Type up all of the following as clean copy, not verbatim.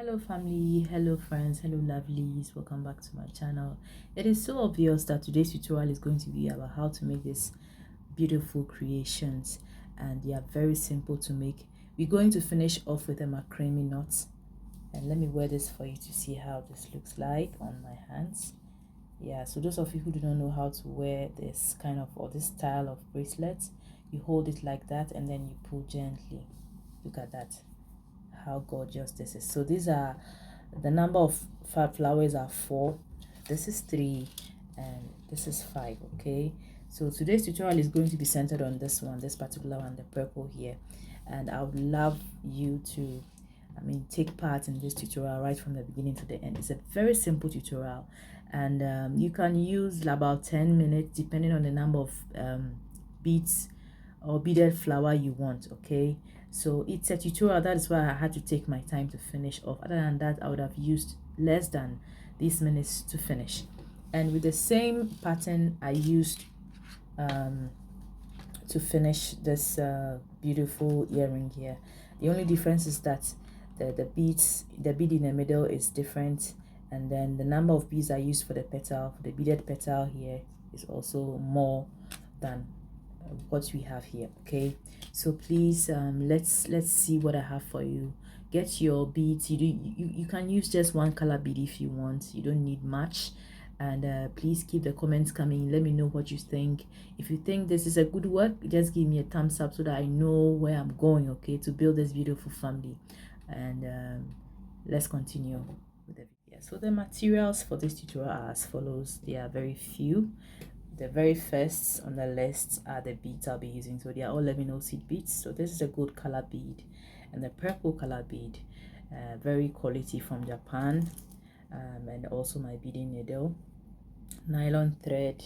Hello family, hello friends, hello lovelies, welcome back to my channel. It is so obvious that today's tutorial is going to be about how to make these beautiful creations, and they are very simple to make. We're going to finish off with a macrame knot, and let me wear this for you to see how this looks like on my hands. Yeah, so those of you who do not know how to wear this kind of or this style of bracelets, you hold it like that and then you pull gently. Look at that, how gorgeous this is. So these are the number of flowers are 4, this is 3, and this is 5. Okay, so today's tutorial is going to be centered on this one, this particular one, the purple here, and I would love you to take part in this tutorial right from the beginning to the end. It's a very simple tutorial, and you can use about 10 minutes depending on the number of beads or beaded flower you want. Okay, so it's a tutorial, that is why I had to take my time to finish off. Other than that, I would have used less than these minutes to finish. And with the same pattern I used to finish this beautiful earring here, the only difference is that the bead in the middle is different, and then the number of beads I used for the petal, for the beaded petal here, is also more than what we have here. Okay, so please let's see what I have for you. Get your beads. You can use just one color bead if you want, you don't need much. And please keep the comments coming. Let me know what you think. If you think this is a good work, just give me a thumbs up so that I know where I'm going, okay, to build this beautiful family. And let's continue with the video. So the materials for this tutorial are as follows. They are very few. The very first on the list are the beads I'll be using. So they are all lemon seed beads. So this is a gold color bead and the purple color bead, very quality from Japan, and also my beading needle, nylon thread.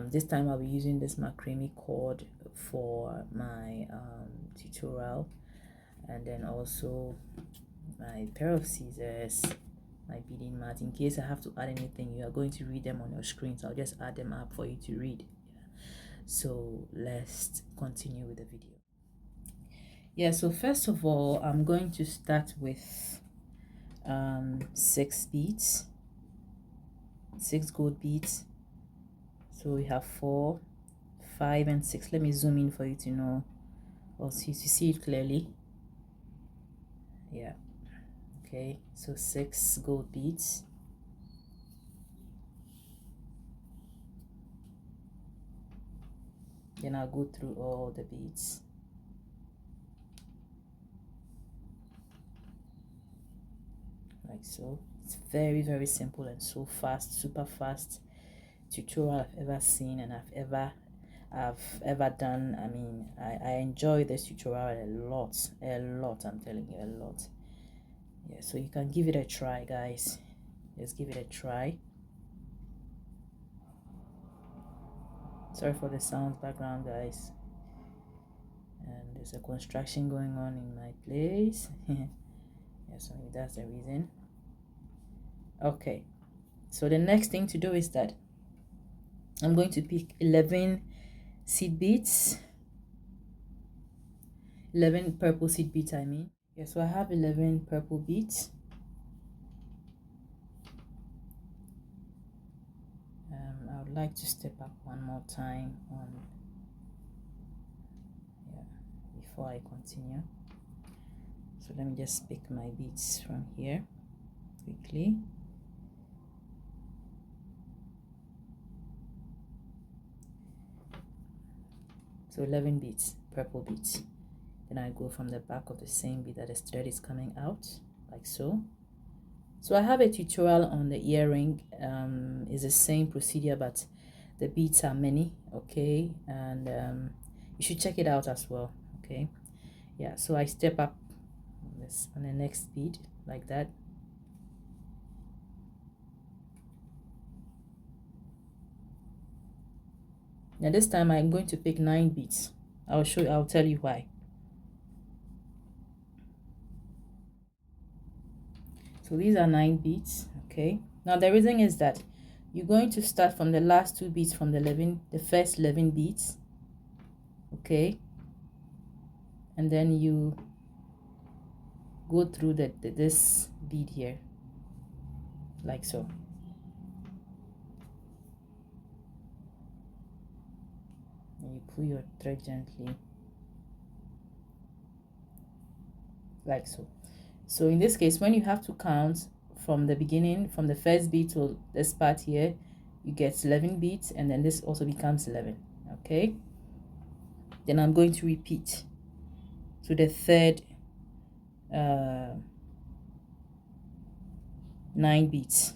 This time I'll be using this macrame cord for my tutorial, and then also my pair of scissors, my beading mat. In case I have to add anything, you are going to read them on your screen, so I'll just add them up for you to read. So let's continue with the video. Yeah, so first of all, I'm going to start with 6 beads, 6 gold beads. So we have 4, 5, and 6. Let me zoom in for you to know, or to see it clearly. Yeah, okay, so 6 gold beads. Then I'll go through all the beads. Like so. It's very, very simple and so fast, super fast tutorial I've ever seen and I've ever done. I mean, I enjoy this tutorial a lot, I'm telling you, a lot. Yeah, so you can give it a try, guys. Just give it a try. Sorry for the sounds background, guys, and there's a construction going on in my place. Yeah, so that's the reason. Okay, so the next thing to do is that I'm going to pick 11 seed beads, 11 purple seed beads, I mean. Yeah, so I have 11 purple beads. I would like to step up one more time on, yeah, before I continue. So let me just pick my beads from here quickly. So 11 beads, purple beads. Then I go from the back of the same bead that the thread is coming out, like so. So I have a tutorial on the earring. It's the same procedure, but the beads are many, okay, and you should check it out as well. Okay, yeah, so I step up on the next bead like that. Now this time I'm going to pick 9 beads. I'll tell you why. So these are 9 beads. Okay, now the reason is that you're going to start from the last 2 beads from the first 11 beads, okay, and then you go through this bead here, like so. And you pull your thread gently, like so. So in this case, when you have to count from the beginning, from the first bead to this part here, you get 11 beads, and then this also becomes 11. Okay, then I'm going to repeat to the third 9 beads.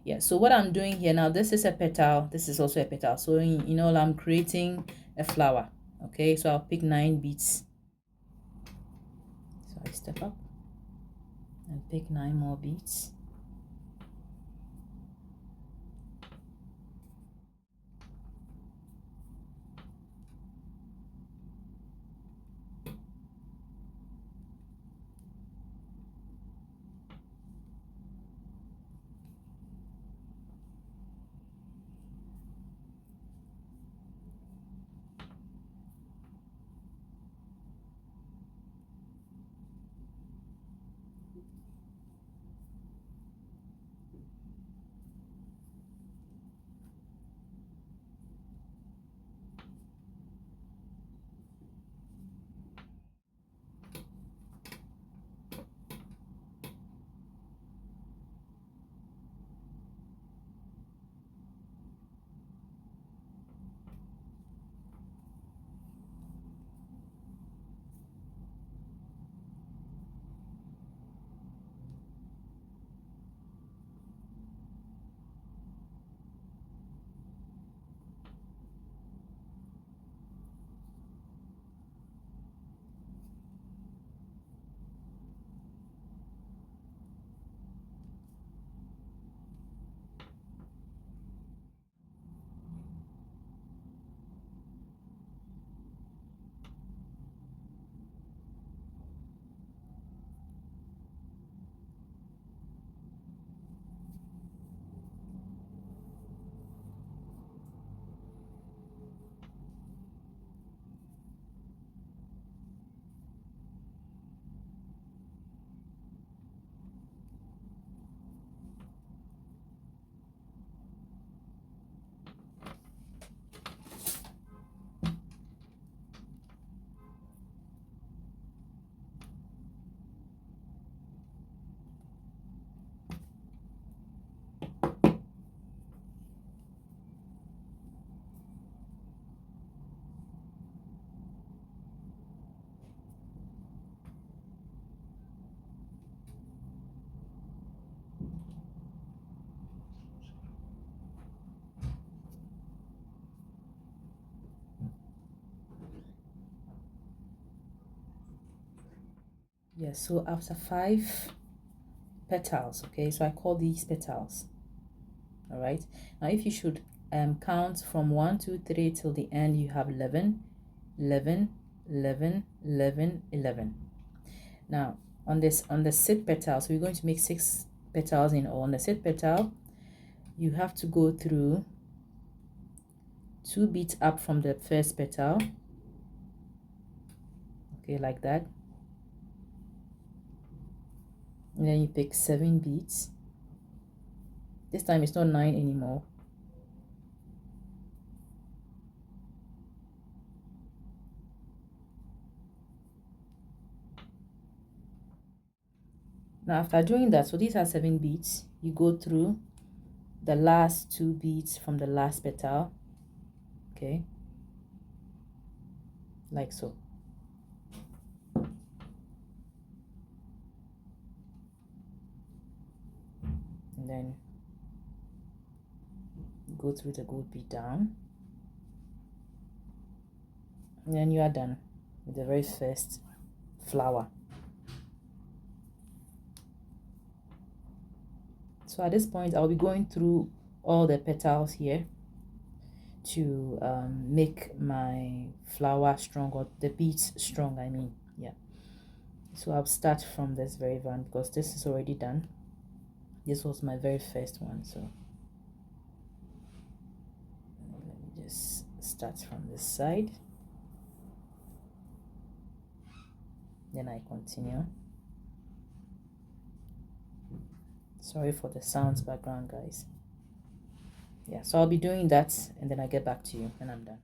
Yeah, so what I'm doing here now, this is a petal, this is also a petal, so you know I'm creating a flower. Okay, so I'll pick 9 beads. So I step up and pick 9 more beads. Yes, so after 5 petals, okay, so I call these petals. All right, now if you should count from 1 2 3 till the end, you have 11 11 11 11 11. Now on the sit petal, so we're going to make 6 petals in all. On the sit petal, you have to go through 2 beads up from the first petal, okay, like that, and then you pick 7 beads. This time it's not 9 anymore. Now after doing that, so these are 7 beads, you go through the last 2 beads from the last petal, okay, like so. And then go through the gold bead down, and then you are done with the very first flower. So at this point, I'll be going through all the petals here to make my flower strong, or the beads strong, I mean. Yeah, so I'll start from this very one because this is already done. This was my very first one, so let me just start from this side, then I continue. Sorry for the sounds background, guys. Yeah, so I'll be doing that and then I get back to you when I'm done.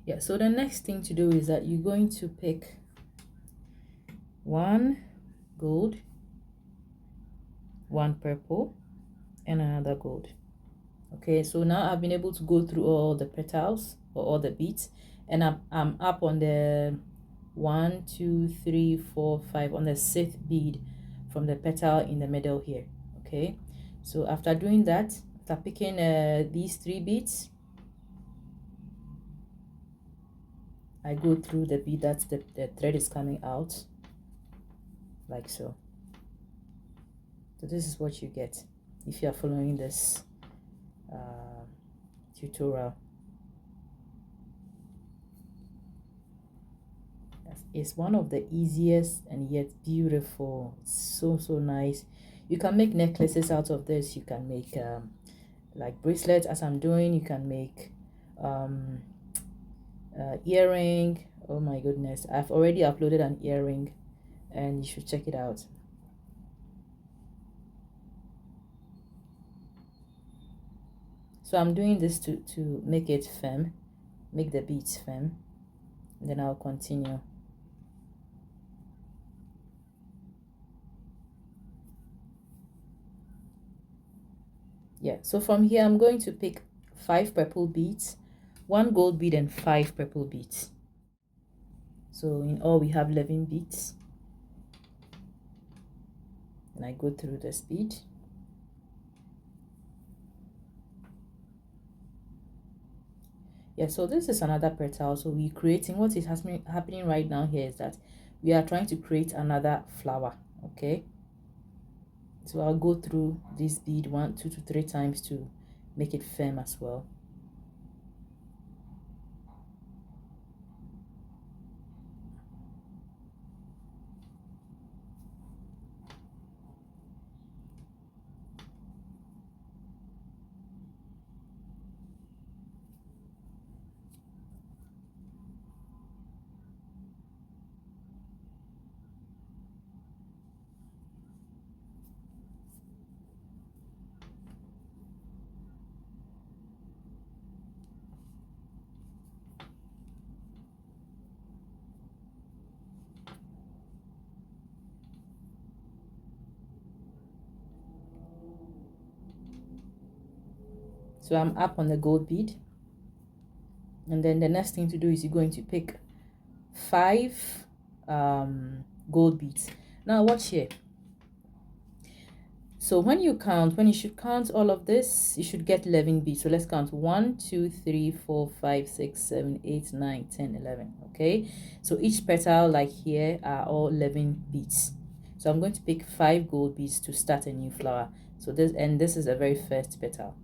Yeah, so the next thing to do is that you're going to pick one gold, one purple, and another gold. Okay, so now I've been able to go through all the petals or all the beads, and I'm up on the 1 2 3 4 5 on the 6th bead from the petal in the middle here. Okay, so after doing that, after picking these 3 beads, I go through the bead that the thread is coming out, like so. So this is what you get if you are following this tutorial. It's one of the easiest and yet beautiful. It's so nice. You can make necklaces out of this. You can make like bracelets, as I'm doing. You can make earring. Oh my goodness, I've already uploaded an earring and you should check it out. So I'm doing this to make it firm, make the beads firm, and then I'll continue. Yeah, so from here I'm going to pick 5 purple beads, 1 gold bead, and 5 purple beads. So in all we have 11 beads, and I go through the bead. Yeah, so this is another petal. So we're creating, what is happening right now here is that we are trying to create another flower. Okay, so I'll go through this bead 1 2 to 3 times to make it firm as well. So I'm up on the gold bead, and then the next thing to do is you're going to pick 5 gold beads. Now watch here. So when you should count all of this, you should get 11 beads. So let's count 1 2 3 4 5 6 7 8 9 10 11. Okay, so each petal like here are all 11 beads. So I'm going to pick 5 gold beads to start a new flower. So this is the very first petal.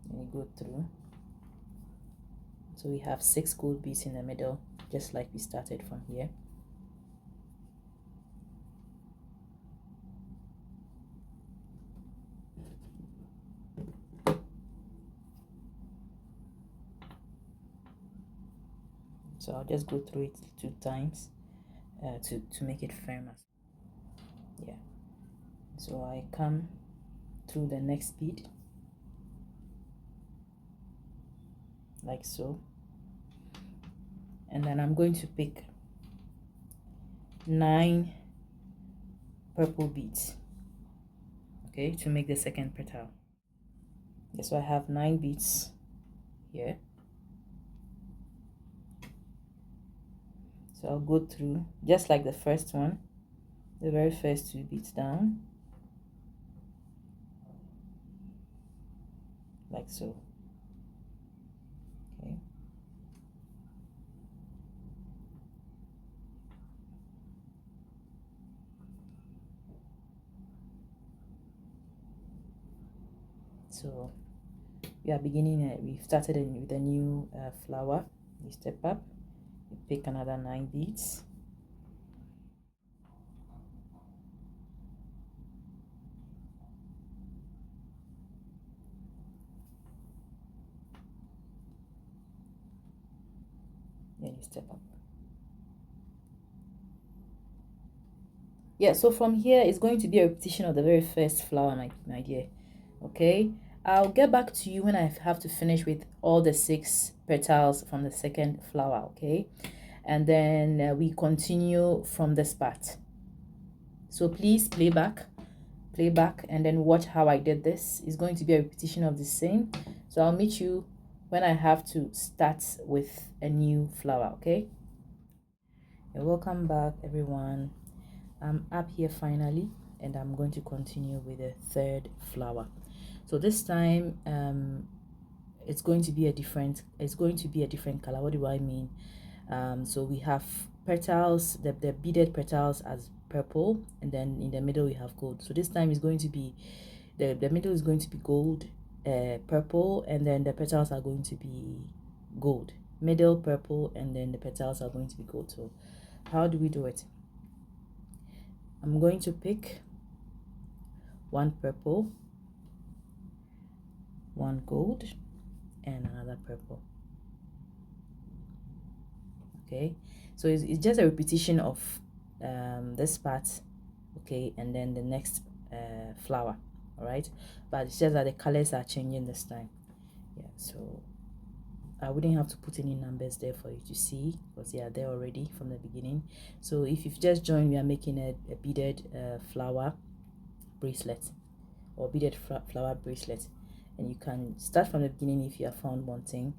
Let me go through. So we have 6 gold beads in the middle, just like we started from here. So I'll just go through it 2 times to make it firm. Yeah. So I come through the next bead, like so, and then I'm going to pick 9 purple beads, okay, to make the second petal. Okay, so I have 9 beads here. So I'll go through just like the first one, the very first 2 beads down, like so. Okay. So we are beginning, we've started with a new flower. You step up, you pick another 9 beads. Then you step up. Yeah, so from here it's going to be a repetition of the very first flower, my dear. Okay, I'll get back to you when I have to finish with all the 6 petals from the second flower. Okay, and then we continue from this part. So please play back and then watch how I did this. It's going to be a repetition of the same. So I'll meet you when I have to start with a new flower. Okay, and welcome back everyone. I'm up here finally, and I'm going to continue with the third flower. So this time it's going to be a different color. What do I mean? So we have petals, the beaded petals as purple, and then in the middle we have gold. So this time is going to be the middle is going to be gold, purple, and then the petals are going to be gold. Middle purple, and then the petals are going to be gold. So how do we do it? I'm going to pick one purple, one gold, and another purple. Okay, so it's just a repetition of this part, okay, and then the next flower. All right, but it's just that the colors are changing this time. Yeah, so I wouldn't have to put any numbers there for you to see because they are there already from the beginning. So if you've just joined, we are making a beaded flower bracelet, or beaded flower bracelet, and you can start from the beginning if you have found one thing.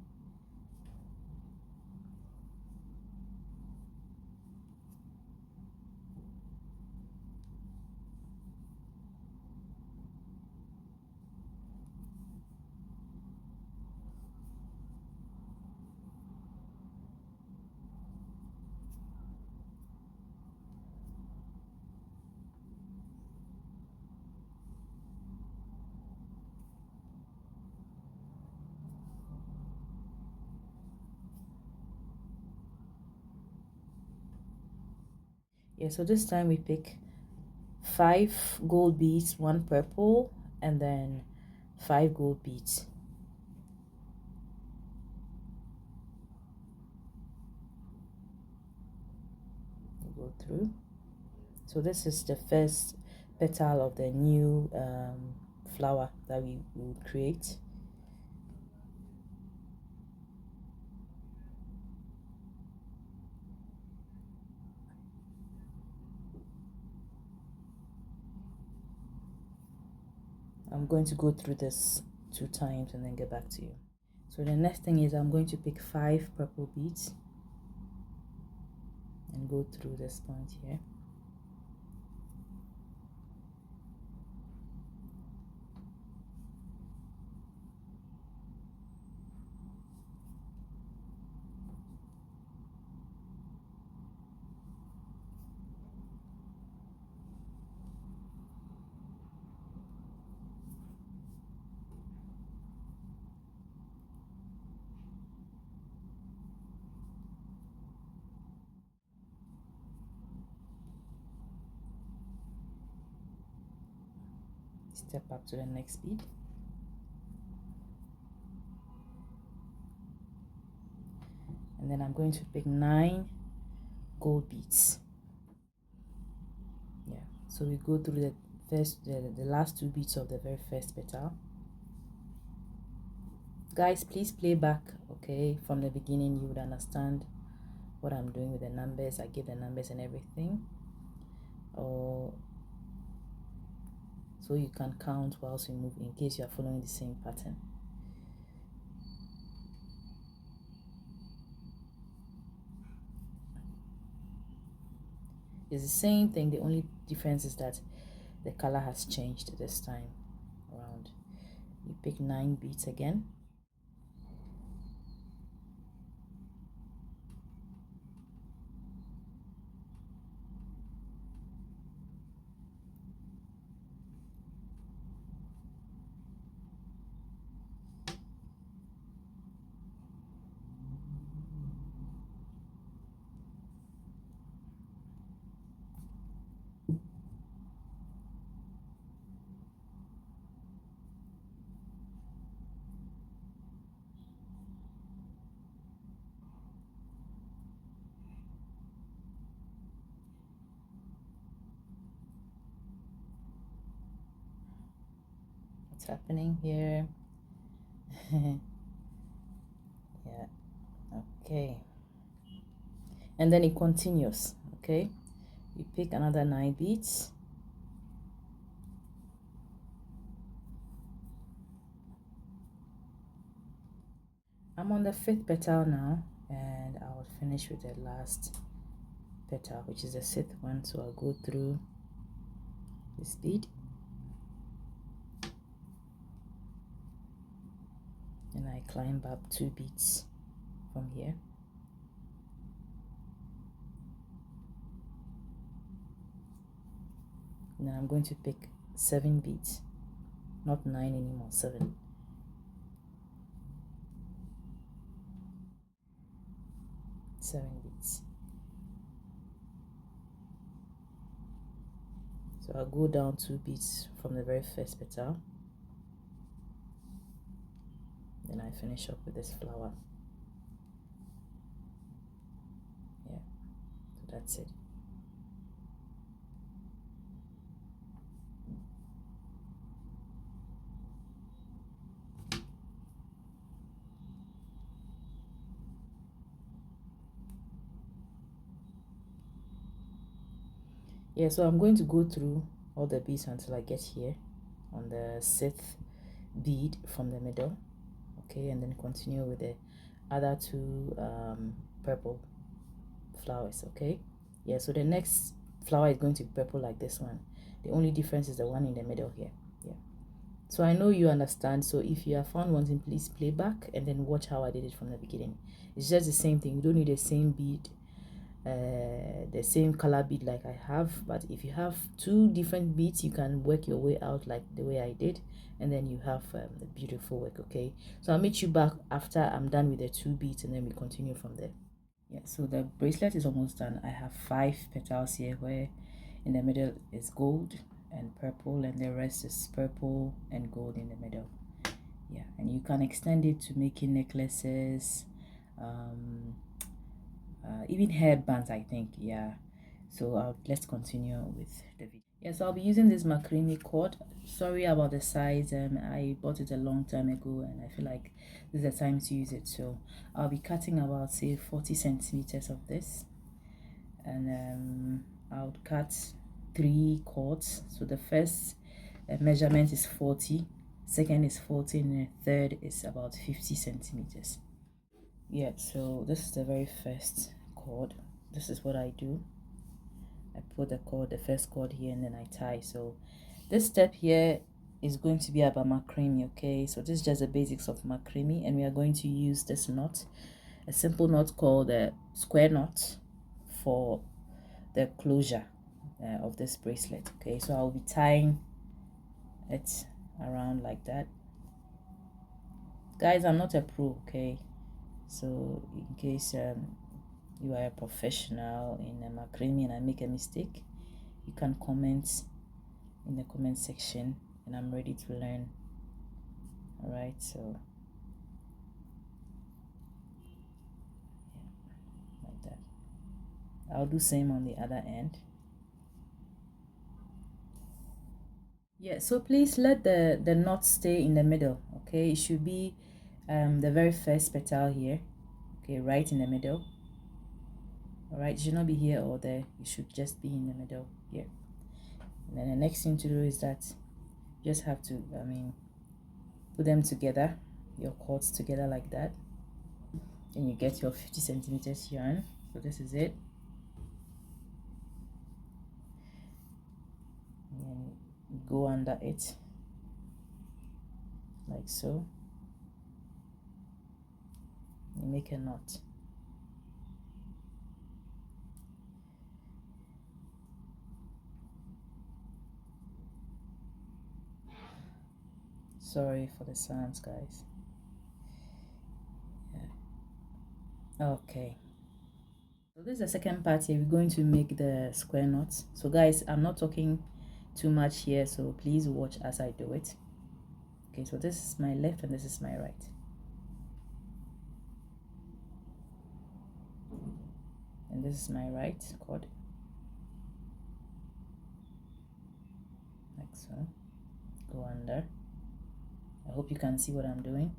Yeah, so this time we pick 5 gold beads, 1 purple, and then 5 gold beads. We go through. So this is the first petal of the new flower that we will create. I'm going to go through this 2 times and then get back to you. So the next thing is I'm going to pick 5 purple beads and go through this point here. Step up to the next bead. And then I'm going to pick 9 gold beads. Yeah, so we go through the last 2 beads of the very first petal. Guys, please play back, okay, from the beginning. You would understand what I'm doing with the numbers. I give the numbers and everything, or so you can count whilst you move in case you are following the same pattern. It's the same thing, the only difference is that the color has changed this time around. You pick 9 beads again. what's happening here. Yeah, okay. And then it continues. Okay, you pick another 9 beads. I'm on the 5th petal now, and I'll finish with the last petal, which is the 6th one. So I'll go through this bead, and I climb up 2 beads from here. And then I'm going to pick 7 beads, not 9 anymore, 7. Beads. So I'll go down 2 beads from the very first petal. Then I finish up with this flower. Yeah, so that's it. Yeah, so I'm going to go through all the beads until I get here on the 6th bead from the middle. Okay, and then continue with the other 2 purple flowers. Okay, yeah, so the next flower is going to be purple like this one. The only difference is the one in the middle here. Yeah, so I know you understand. So if you have found one thing, please play back and then watch how I did it from the beginning. It's just the same thing. You don't need the same bead, the same color bead like I have, but if you have 2 different beads, you can work your way out like the way I did, and then you have the beautiful work. Okay, so I'll meet you back after I'm done with the 2 beads, and then we continue from there. Yeah, so the bracelet is almost done. I have 5 petals here, where in the middle is gold and purple, and the rest is purple and gold in the middle. Yeah, and you can extend it to making necklaces, even hairbands, I think. Yeah, so let's continue with the video. Yes, I'll be using this macrame cord. Sorry about the size. I bought it a long time ago, and I feel like this is the time to use it. So I'll be cutting about, say, 40 centimeters of this, and I'll cut 3 cords. So the first measurement is 40, second is 40, and the third is about 50 centimeters. Yeah, so this is the very first cord. This is what I do. I put the first cord here, and then I tie. So this step here is going to be about macrame. Okay, so this is just the basics of macrame, and we are going to use this knot, a simple knot called a square knot, for the closure of this bracelet. Okay, so I'll be tying it around like that. Guys, I'm not a pro, okay, so in case you are a professional in macrame and I make a mistake, you can comment in the comment section, and I'm ready to learn. All right, so yeah, like that. I'll do same on the other end. Yeah, so please let the knot stay in the middle. Okay, it should be the very first petal here. Okay, right in the middle. All right, it should not be here or there. It should just be in the middle here. And then the next thing to do is that you just have to, put them together, your cords together like that. And you get your 50 centimeters yarn. So this is it. And then you go under it like so. You make a knot. Sorry for the sounds, guys. Yeah. Okay, so this is the second part here. We're going to make the square knots. So guys, I'm not talking too much here, so please watch as I do it. Okay, so this is my left and this is my right. And this is my right cord, like so. Go under. I hope you can see what I'm doing.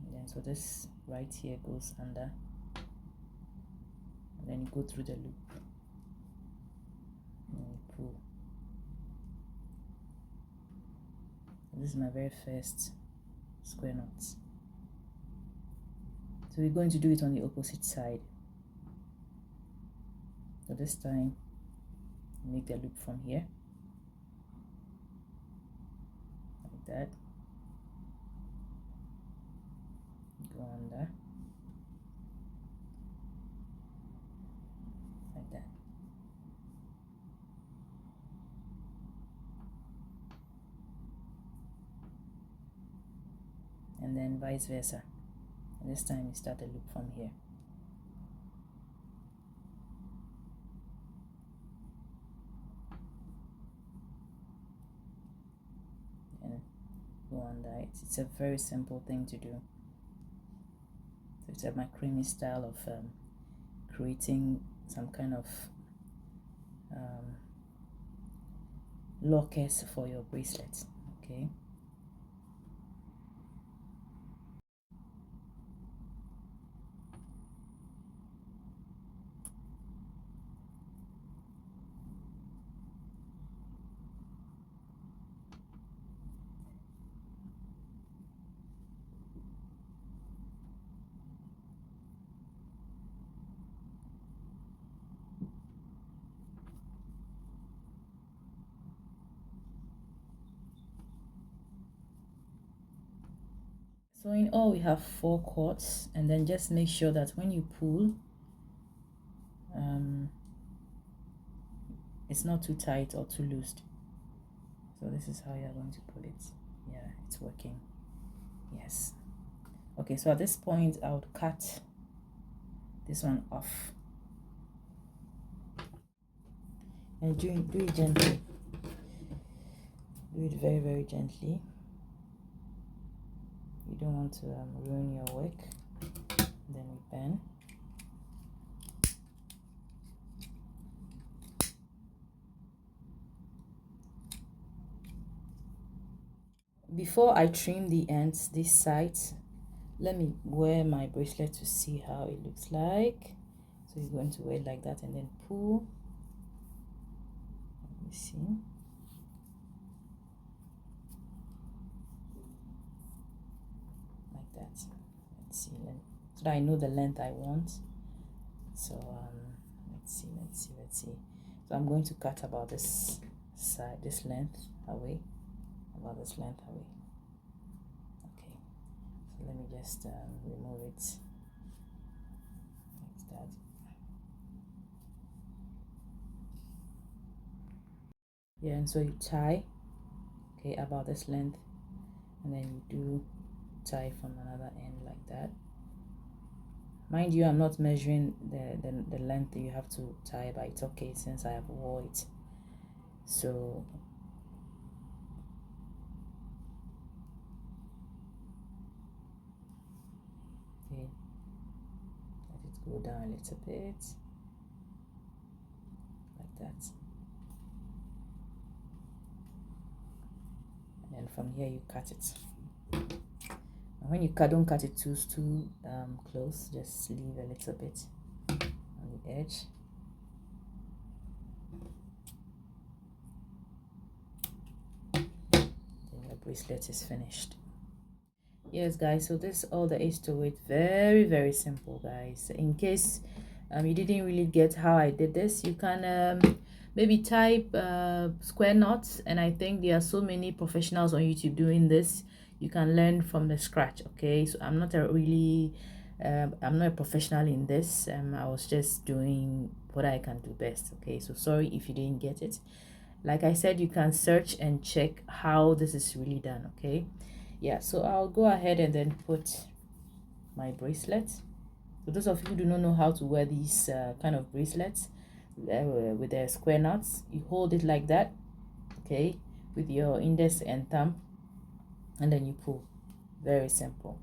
And then so this right here goes under, and then you go through the loop and you pull. This is my very first square knot. So we're going to do it on the opposite side. So this time, make the loop from here, like that. Go under, like that. And then vice versa. And this time you start a loop from here. And go under it. It's a very simple thing to do. So it's a macrame style of creating some kind of lockers for your bracelets. Okay. So in all, we have 4 cords, and then just make sure that when you pull, it's not too tight or too loose. So this is how you're going to pull it. Yeah, it's working. Yes. Okay, so at this point, I would cut this one off. And do it gently. Do it very, very gently. You don't want to ruin your work. Then we bend. Before I trim the ends, this side, let me wear my bracelet to see how it looks like. So you're going to wear it like that and then pull. Let me see. Like that. Let's see. So that I know the length I want. So let's see. So I'm going to cut about this side, this length away. About this length away. Okay. So let me just remove it. Like that. Yeah, and so you tie, okay, about this length, and then you do tie from another end like that. Mind you, I'm not measuring the length you have to tie, but it's okay since I have wore it. So okay, let it go down a little bit like that. And then from here you cut it. And when you cut, don't cut it too close, just leave a little bit on the edge. Then your bracelet is finished. Yes guys, so this is all there is to it. Very, very simple guys. In case you didn't really get how I did this, you can maybe type square knots, and I think there are so many professionals on YouTube doing this. You can learn from the scratch. Okay, so I'm not I'm not a professional in this. I was just doing what I can do best. Okay, so sorry if you didn't get it. Like I said, you can search and check how this is really done. Okay, yeah, so I'll go ahead and then put my bracelet. So those of you who do not know how to wear these kind of bracelets with the square knots, you hold it like that, okay, with your index and thumb, and then you pull. Very simple,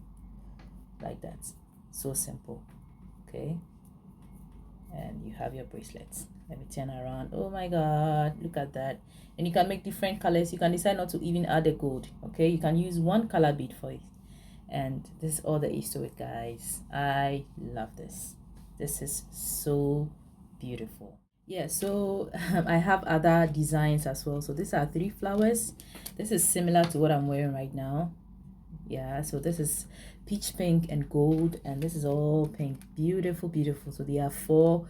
like that. So simple. Okay, and you have your bracelets. Let me turn around. Oh my god, look at that. And you can make different colors. You can decide not to even add a gold. Okay, you can use one color bead for it. And this is all there is to it, guys. I love this. This is so beautiful. Yeah, so I have other designs as well. So these are 3 flowers. This is similar to what I'm wearing right now. Yeah, so this is peach pink and gold, and this is all pink. Beautiful, beautiful. So they have 4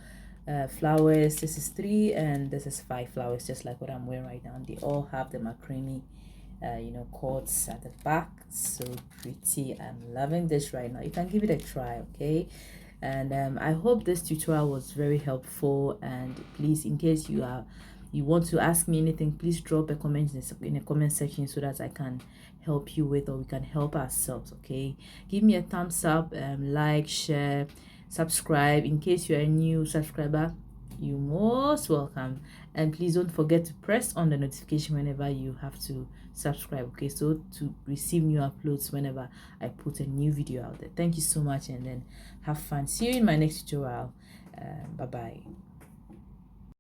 flowers. This is 3 and this is 5 flowers, just like what I'm wearing right now. They all have the macrame cords at the back. So pretty. I'm loving this right now. You can give it a try, okay? And I hope this tutorial was very helpful. And please, in case you want to ask me anything, please drop a comment in the comment section so that I can help you with, or we can help ourselves. Okay, give me a thumbs up, like, share, subscribe. In case you're a new subscriber, you're most welcome. And please don't forget to press on the notification whenever you have to subscribe, okay, so to receive new uploads whenever I put a new video out there. Thank you so much, and then have fun. See you in my next tutorial. Bye bye.